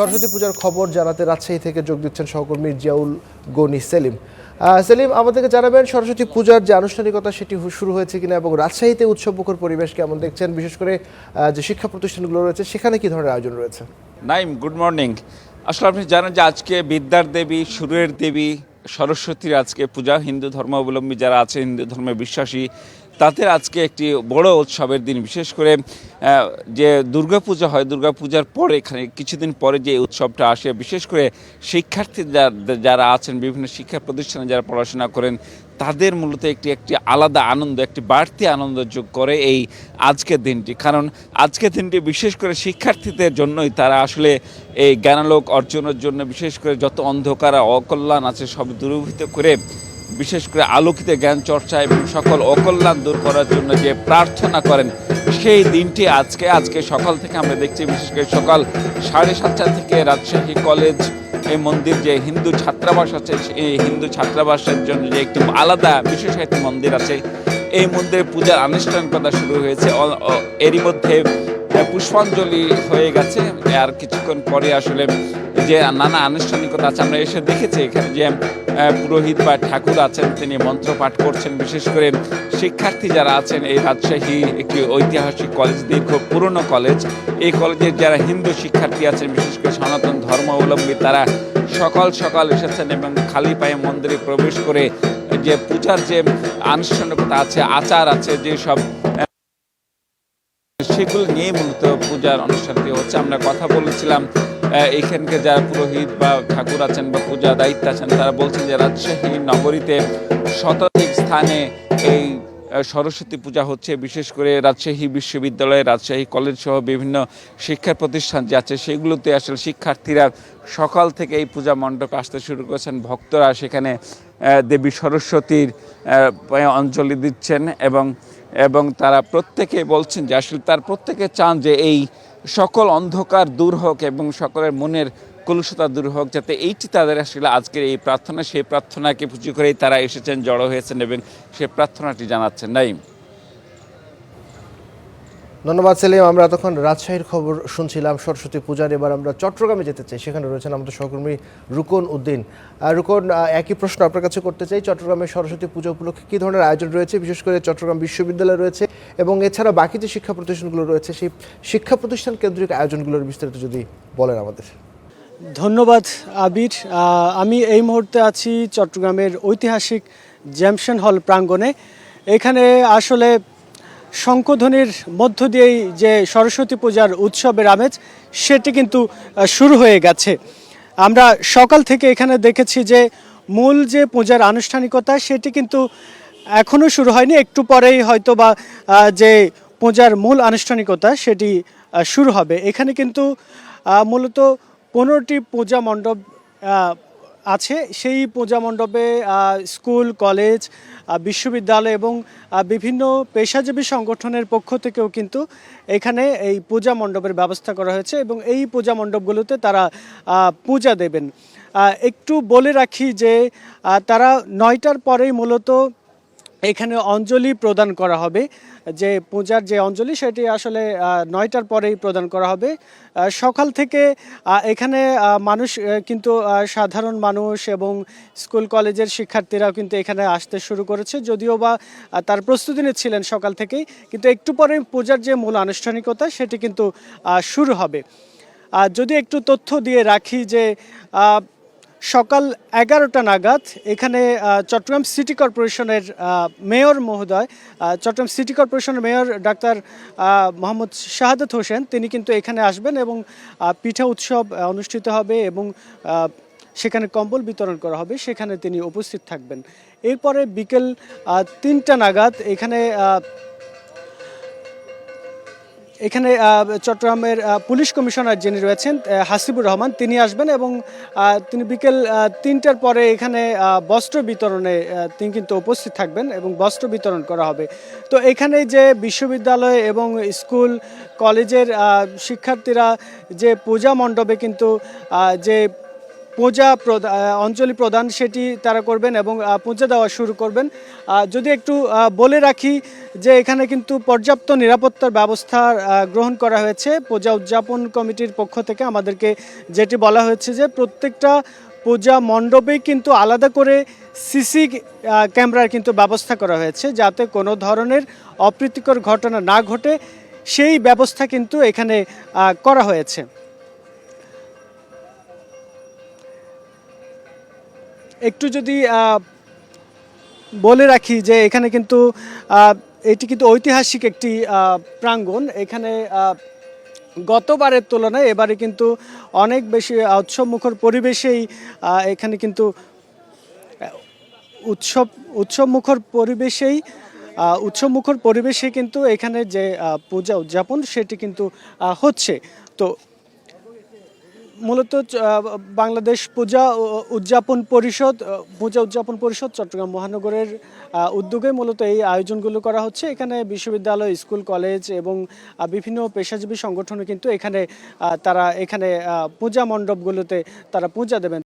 সরস্বতী পূজার খবর জানাতে রাজশাহী থেকে যোগ দিচ্ছেন সহকর্মী জিয়াউল গনি সেলিম। সেলিম, আমাদেরকে জানাবেন সরস্বতী পূজার যে আনুষ্ঠানিকতা সেটি শুরু হয়েছে কিনা এবং রাজশাহীতে উৎসবমুখর পরিবেশ কেমন দেখছেন, বিশেষ করে যে শিক্ষা প্রতিষ্ঠানগুলো রয়েছে সেখানে কি ধরনের আয়োজন রয়েছে? Naim, good morning. আসলে আপনি জানেন যে আজকে বিদ্যার দেবী, সুরের দেবী সরস্বতীর আজকে পূজা। হিন্দু ধর্মাবলম্বী যারা আছে, হিন্দু ধর্মে বিশ্বাসী, তাদের আজকে একটি বড় উৎসবের দিন। বিশেষ করে যে দুর্গাপূজা হয়, দুর্গাপূজার পরে এখানে কিছুদিন পরে যে উৎসবটা আসে, বিশেষ করে শিক্ষার্থী যারা আছেন, বিভিন্ন শিক্ষা প্রতিষ্ঠানে যারা পড়াশোনা করেন, তাদের মূলত একটি আলাদা আনন্দ, একটি বাড়তি আনন্দ যোগ করে এই আজকের দিনটি। কারণ আজকের দিনটি বিশেষ করে শিক্ষার্থীদের জন্যই, তারা আসলে এই জ্ঞানালোক অর্জনের জন্য, বিশেষ করে যত অন্ধকার অকল্যাণ আছে সব দূরীভূত করে বিশেষ করে আলোকিত জ্ঞান চর্চা এবং সকল অকল্যাণ দূর করার জন্য যে প্রার্থনা করেন, সেই দিনটি আজকে সকাল থেকে আমরা দেখছি। বিশেষ করে সকাল 7:30টা থেকে রাজশাহী কলেজ এই মন্দির, যে হিন্দু ছাত্রাবাস আছে, এই হিন্দু ছাত্রাবাসের জন্য যে একটি আলাদা বিশেষ একটি মন্দির আছে, এই মন্দিরে পূজার আনুষ্ঠানিকতা শুরু হয়েছে। এরই মধ্যে পুষ্পাঞ্জলি হয়ে গেছে। আর কিছুক্ষণ পরে আসলে যে নানা আনুষ্ঠানিকতা আছে, আমরা এসে দেখেছি এখানে যে পুরোহিত বা ঠাকুর আছেন, তিনি মন্ত্র পাঠ করছেন। বিশেষ করে শিক্ষার্থী যারা আছেন, এই রাজশাহী একটি ঐতিহাসিক কলেজ, দীর্ঘ পুরনো কলেজ, এই কলেজের যারা হিন্দু শিক্ষার্থী আছেন, বিশেষ করে সনাতন ধর্মাবলম্বী, তারা সকাল সকাল এসেছেন এবং খালি পায়ে মন্দিরে প্রবেশ করে যে পূজার যে আনুষ্ঠানিকতা আছে, আচার আছে, যেসব সেগুলো নিয়ে মূলত পূজার অনুষ্ঠানটি হচ্ছে। আমরা কথা বলেছিলাম এখানকে যারা পুরোহিত বা ঠাকুর আছেন বা পূজা দায়িত্ব আছেন, তারা বলছেন যে রাজশাহী নগরীতে শতাধিক স্থানে এই সরস্বতী পূজা হচ্ছে। বিশেষ করে রাজশাহী বিশ্ববিদ্যালয়, রাজশাহী কলেজ সহ বিভিন্ন শিক্ষা প্রতিষ্ঠান যে আছে, সেগুলোতে আসলে শিক্ষার্থীরা সকাল থেকে এই পূজা মণ্ডপে আসতে শুরু করেছেন। ভক্তরা সেখানে দেবী সরস্বতীর অঞ্জলি দিচ্ছেন এবং তারা প্রত্যেকে বলছেন যে আসলে তার প্রত্যেকে চান যে এই সকল অন্ধকার দূর হোক এবং সকলের মনের কলুষতা দূর হোক, যাতে এইটি তাদের আসলে আজকের এই প্রার্থনা, সেই প্রার্থনাকে পুঁজি করেই তারা এসেছেন, জড়ো হয়েছেন এবং সেই প্রার্থনাটি জানাচ্ছেন। নাইম, ধন্যবাদ সেলিম। আমরা এতক্ষণ রাজশাহীর খবর শুনছিলাম সরস্বতী পূজার। এবার আমরা চট্টগ্রামে যেতে চাই, সেখানে রয়েছেন আমাদের সহকর্মী রুকন উদ্দিন। রুকন, একই প্রশ্ন আপনার কাছে করতে চাই। চট্টগ্রামে সরস্বতী পূজা উপলক্ষে কী ধরনের আয়োজন রয়েছে? বিশেষ করে চট্টগ্রাম বিশ্ববিদ্যালয় রয়েছে এবং এছাড়া বাকি যে শিক্ষা প্রতিষ্ঠানগুলো রয়েছে, সেই শিক্ষা প্রতিষ্ঠান কেন্দ্রিক আয়োজনগুলোর বিস্তারিত যদি বলেন আমাদের। ধন্যবাদ আবির। আমি এই মুহূর্তে আছি চট্টগ্রামের ঐতিহাসিক জ্যামশন হল প্রাঙ্গণে। এখানে আসলে শঙ্খধ্বনির মধ্য দিয়েই যে সরস্বতী পূজার উৎসবের আমেজ, সেটি কিন্তু শুরু হয়ে গেছে। আমরা সকাল থেকে এখানে দেখেছি যে মূল যে পূজার আনুষ্ঠানিকতা, সেটি কিন্তু এখনও শুরু হয়নি। একটু পরেই হয়তো বা যে পূজার মূল আনুষ্ঠানিকতা সেটি শুরু হবে। এখানে কিন্তু মূলত 15টি পূজা মণ্ডপ আছে। সেই পূজা মণ্ডপে স্কুল, কলেজ, বিশ্ববিদ্যালয় এবং বিভিন্ন পেশাজীবী সংগঠনের পক্ষ থেকেও কিন্তু এখানে এই পূজা মণ্ডপের ব্যবস্থা করা হয়েছে এবং এই পূজা মণ্ডপগুলোতে তারা পূজা দেবেন। একটু বলে রাখি যে তারা 9টার পরেই মূলত এখানে অঞ্জলি প্রদান করা হবে। যে পূজার যে অঞ্জলি, সেটি আসলে 9টার পরেই প্রদান করা হবে। সকাল থেকে এখানে মানুষ কিন্তু সাধারণ মানুষ এবং স্কুল কলেজের শিক্ষার্থীরাও কিন্তু এখানে আসতে শুরু করেছে, যদিও বা তার প্রস্তুতি নিচ্ছিলেন সকাল থেকেই। কিন্তু একটু পরে পূজার যে মূল আনুষ্ঠানিকতা সেটি কিন্তু শুরু হবে। যদি একটু তথ্য দিয়ে রাখি যে সকাল 11টা নাগাদ এখানে চট্টগ্রাম সিটি কর্পোরেশনের মেয়র মহোদয়, চট্টগ্রাম সিটি কর্পোরেশনের মেয়র ডাক্তার মোহাম্মদ শাহাদাত হোসেন, তিনি কিন্তু এখানে আসবেন এবং পিঠা উৎসব অনুষ্ঠিত হবে এবং সেখানে কম্বল বিতরণ করা হবে, সেখানে তিনি উপস্থিত থাকবেন। এরপরে বিকেল 3টা নাগাদ এখানে চট্টগ্রামের পুলিশ কমিশনার যিনি রয়েছেন হাসিবুর রহমান, তিনি আসবেন এবং তিনি বিকেল 3টার পরে এখানে বস্ত্র বিতরণে তিনি কিন্তু উপস্থিত থাকবেন এবং বস্ত্র বিতরণ করা হবে। তো এখানে যে বিশ্ববিদ্যালয় এবং স্কুল কলেজের শিক্ষার্থীরা যে পূজা মণ্ডপে কিন্তু যে অঞ্জলি প্রদান সেটি তারা করবেন এবং পূজা দেওয়া শুরু করবেন। যদি একটু বলে রাখি যে এখানে কিন্তু পর্যাপ্ত নিরাপত্তার ব্যবস্থা গ্রহণ করা হয়েছে পূজা উদযাপন কমিটির পক্ষ থেকে। আমাদেরকে যেটি বলা হয়েছে যে প্রত্যেকটা পূজা মণ্ডপেই কিন্তু আলাদা করে সিসি ক্যামেরার কিন্তু ব্যবস্থা করা হয়েছে, যাতে কোনো ধরনের অপ্রীতিকর ঘটনা না ঘটে সেই ব্যবস্থা কিন্তু এখানে করা হয়েছে। একটু যদি বলে রাখি যে এখানে কিন্তু এটি কিন্তু ঐতিহাসিক একটি প্রাঙ্গণ। এখানে গতবারের তুলনায় এবারে কিন্তু অনেক বেশি উৎসবমুখর পরিবেশেই এখানে কিন্তু উৎসবমুখর পরিবেশে কিন্তু এখানে যে পূজা উদযাপন সেটি কিন্তু হচ্ছে। তো মূলত বাংলাদেশ পূজা উদযাপন পরিষদ চট্টগ্রাম মহানগরের উদ্যোগে মূলত এই আয়োজনগুলো করা হচ্ছে। এখানে বিশ্ববিদ্যালয়, স্কুল, কলেজ এবং বিভিন্ন পেশাজীবী সংগঠনও কিন্তু এখানে তারা পূজা মণ্ডপগুলোতে তারা পূজা দেবেন।